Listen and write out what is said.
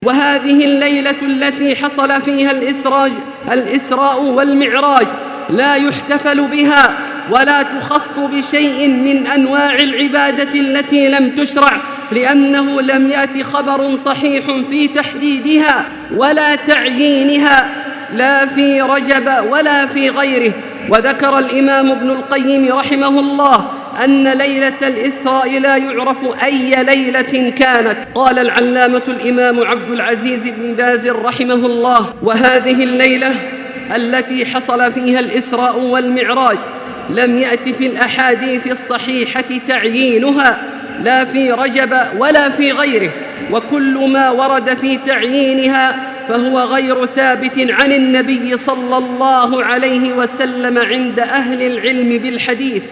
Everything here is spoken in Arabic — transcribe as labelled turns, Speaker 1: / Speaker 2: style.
Speaker 1: وهذه الليلة التي حصل فيها الإسراء والمعراج لا يحتفل بها ولا تخص بشيء من أنواع العبادة التي لم تشرع، لأنه لم يأت خبر صحيح في تحديدها ولا تعيينها، لا في رجب ولا في غيره. وذكر الإمام ابن القيم رحمه الله أن ليلة الإسراء لا يعرف أي ليلة كانت. قال العلامة الإمام عبد العزيز بن باز رحمه الله: وهذه الليلة التي حصل فيها الإسراء والمعراج لم يأت في الأحاديث الصحيحة تعيينها لا في رجب ولا في غيره، وكل ما ورد في تعيينها فهو غير ثابت عن النبي صلى الله عليه وسلم عند أهل العلم بالحديث.